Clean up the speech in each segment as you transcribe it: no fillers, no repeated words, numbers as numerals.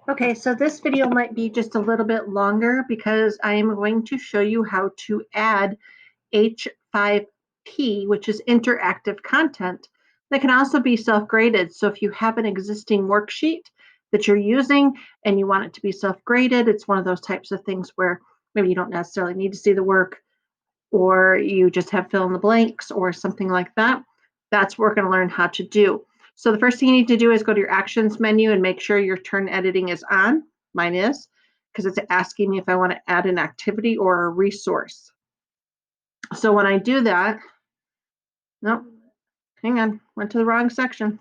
Okay, so this video might be just a little bit longer because I am going to show you how to add H5P, which is interactive content that can also be self-graded. So if you have an existing worksheet that you're using and you want it to be self-graded, it's one of those types of things where maybe you don't necessarily need to see the work, or you just have fill in the blanks or something like that. That's what we're going to learn how to do. So the first thing you need to do is go to your actions menu and make sure your turn editing is on. Mine is, because it's asking me if I want to add an activity or a resource. So when I do that, nope, hang on, went to the wrong section.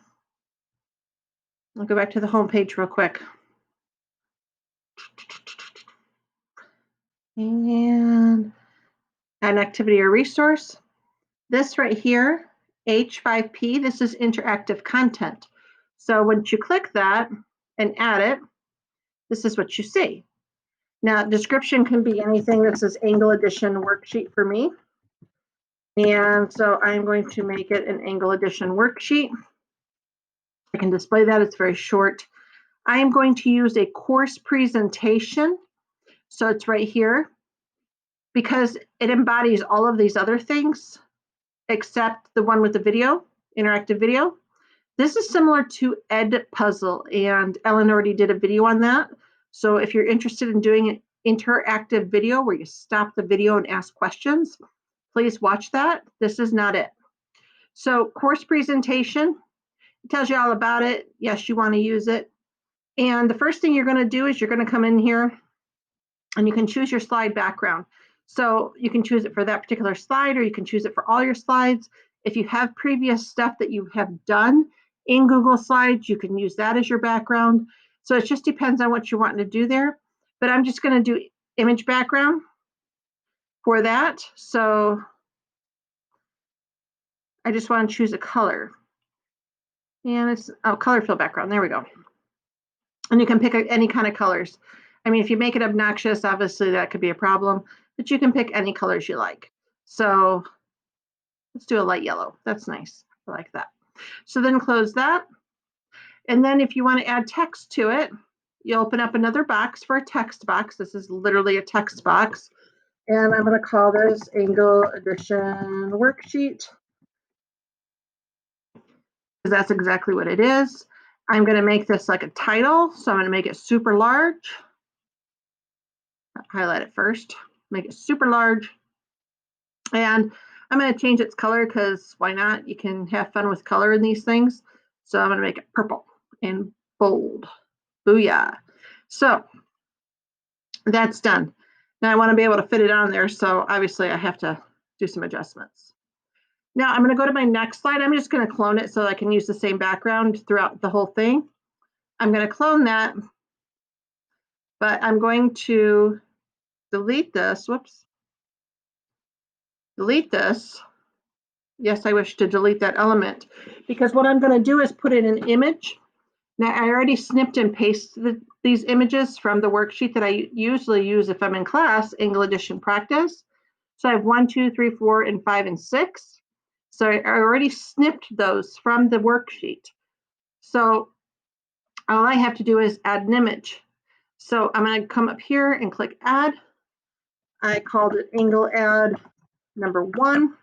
I'll go back to the home page real quick. And an activity or resource. This right here, H5P, this is interactive content. So once you click that and add it, this is what you see. Now, description can be anything. This is Angle Edition worksheet for me. And so I'm going to make it an Angle Edition worksheet. I can display that. It's very short. I am going to use a course presentation. So it's right here because it embodies all of these other things except the one with the video, interactive video. This is similar to Edpuzzle, and Ellen already did a video on that. So if you're interested in doing an interactive video where you stop the video and ask questions, please watch that. This is not it. So course presentation, it tells you all about it. Yes, you want to use it. And the first thing you're going to do is you're going to come in here and you can choose your slide background. So you can choose it for that particular slide, or you can choose it for all your slides. If you have previous stuff that you have done in Google Slides, you can use that as your background. So it just depends on what you're wanting to do there. But I'm just going to do image background for that. So I just want to choose a color. And it's color fill background. There we go. And you can pick any kind of colors. I mean, if you make it obnoxious, obviously that could be a problem, but you can pick any colors you like. So let's do a light yellow. That's nice. I like that. So then close that. And then if you want to add text to it, you open up another box for a text box. This is literally a text box. And I'm going to call this Angle Edition Worksheet, because that's exactly what it is. I'm going to make this like a title. So I'm going to make it super large. Highlight it first, make it super large. And I'm going to change its color because why not? You can have fun with color in these things. So I'm going to make it purple and bold. Booyah. So that's done. Now I want to be able to fit it on there. So obviously I have to do some adjustments. Now I'm going to go to my next slide. I'm just going to clone it so I can use the same background throughout the whole thing. I'm going to clone that, but I'm going to delete this. Whoops. Delete this. Yes, I wish to delete that element, because what I'm going to do is put in an image. Now, I already snipped and pasted these images from the worksheet that I usually use if I'm in class, Angle Edition Practice. So I have 1, 2, 3, 4, and 5, and 6. So I already snipped those from the worksheet. So all I have to do is add an image. So I'm going to come up here and click Add. I called it Angle Add number 1.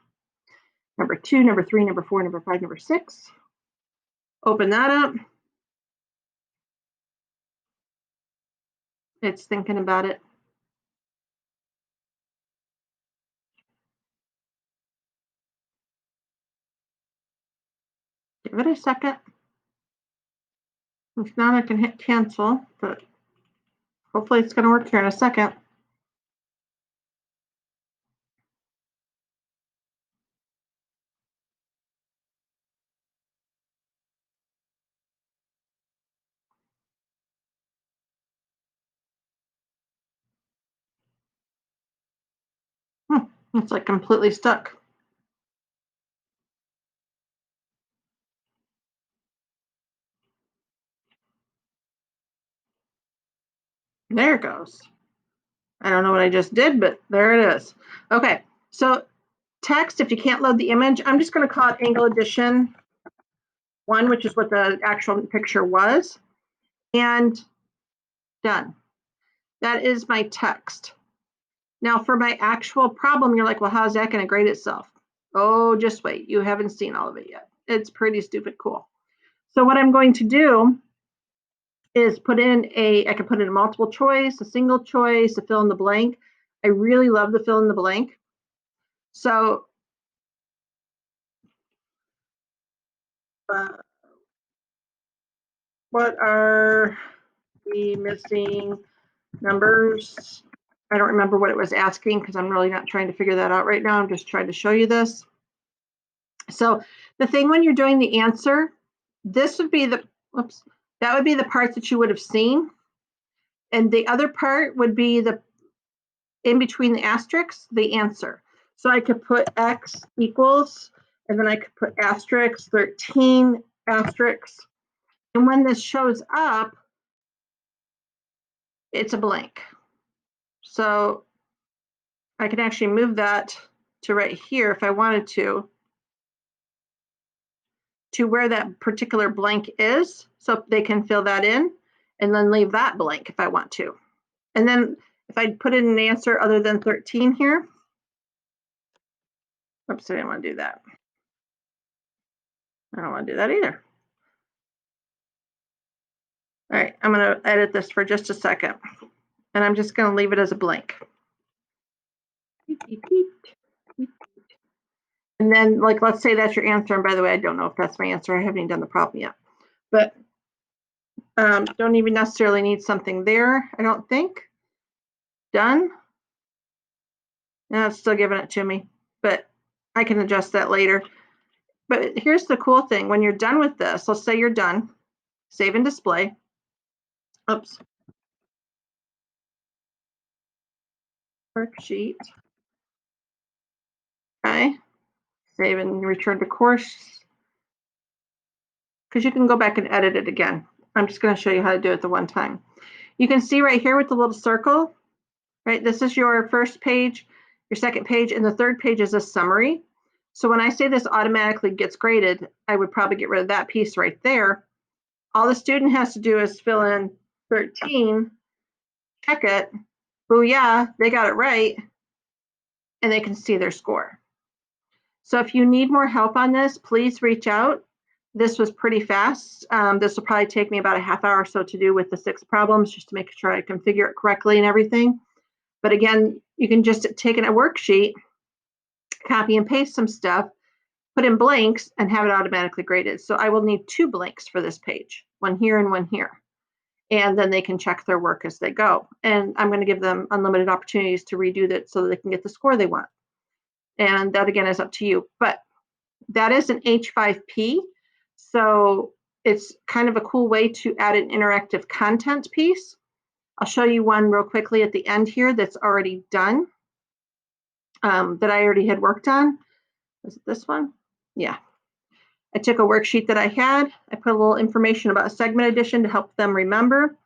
Number 2, number 3, number 4, number 5, number 6. Open that up. It's thinking about it. Give it a second. If not, I can hit cancel, but hopefully it's going to work here in a second. It's like completely stuck. There it goes. I don't know what I just did, but there it is. Okay, so text, if you can't load the image, I'm just going to call it Angle Edition 1, which is what the actual picture was. And Done. That is my text. Now for my actual problem, you're like, well, how's that going to grade itself? Oh, just wait. You haven't seen all of it yet. It's pretty stupid cool. So what I'm going to do is I can put in a multiple choice, a single choice, a fill in the blank. I really love the fill in the blank. So what are the missing numbers? I don't remember what it was asking because I'm really not trying to figure that out right now. I'm just trying to show you this. So the thing when you're doing the answer, this would be that would be the part that you would have seen. And the other part would be the in between the asterisks, the answer. So I could put X equals, and then I could put asterisk 13 asterisks. And when this shows up, it's a blank. So I can actually move that to right here if I wanted to where that particular blank is, so they can fill that in and then leave that blank if I want to. And then if I put in an answer other than 13 here, oops, I didn't want to do that. I don't want to do that either. All right, I'm going to edit this for just a second, and I'm just going to leave it as a blank. And then, like, let's say that's your answer. And by the way, I don't know if that's my answer. I haven't even done the problem yet. But don't even necessarily need something there, I don't think. Done. No, it's still giving it to me, but I can adjust that later. But here's the cool thing. When you're done with this, let's say you're done, save and display. Oops. Worksheet. Okay. Save and return to course. Because you can go back and edit it again. I'm just going to show you how to do it the one time. You can see right here with the little circle, right? This is your first page, your second page, and the third page is a summary. So when I say this automatically gets graded, I would probably get rid of that piece right there. All the student has to do is fill in 13, check it, booyah, they got it right, and they can see their score. So if you need more help on this, please reach out. This was pretty fast. This will probably take me about a half hour or so to do with the 6 problems, just to make sure I configure it correctly and everything. But again, you can just take in a worksheet, copy and paste some stuff, put in blanks, and have it automatically graded. So I will need 2 blanks for this page, one here and one here. And then they can check their work as they go. And I'm going to give them unlimited opportunities to redo that so that they can get the score they want. And that, again, is up to you. But that is an H5P. So it's kind of a cool way to add an interactive content piece. I'll show you one real quickly at the end here that's already done, that I already had worked on. Was it this one? Yeah. I took a worksheet that I had. I put a little information about segment addition to help them remember.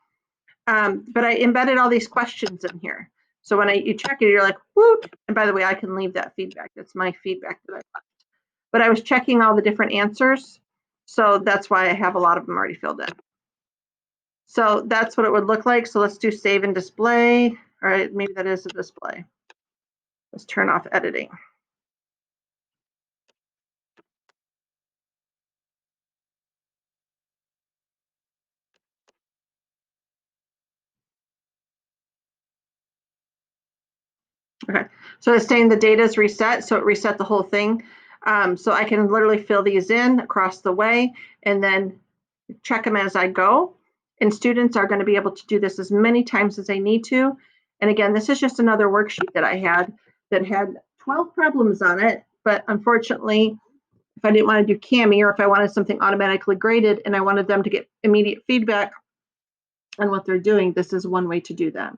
But I embedded all these questions in here. So when you check it, you're like, whoop. And by the way, I can leave that feedback. That's my feedback that I left. But I was checking all the different answers. So that's why I have a lot of them already filled in. So that's what it would look like. So let's do save and display. All right, maybe that is a display. Let's turn off editing. Okay, so it's saying the data is reset, so it reset the whole thing. So I can literally fill these in across the way and then check them as I go. And students are going to be able to do this as many times as they need to. And again, this is just another worksheet that I had that had 12 problems on it. But unfortunately, if I didn't want to do CAMI, or if I wanted something automatically graded and I wanted them to get immediate feedback on what they're doing, this is one way to do that.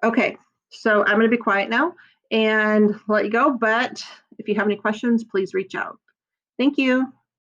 Okay, so I'm going to be quiet now and let you go. But if you have any questions, please reach out. Thank you.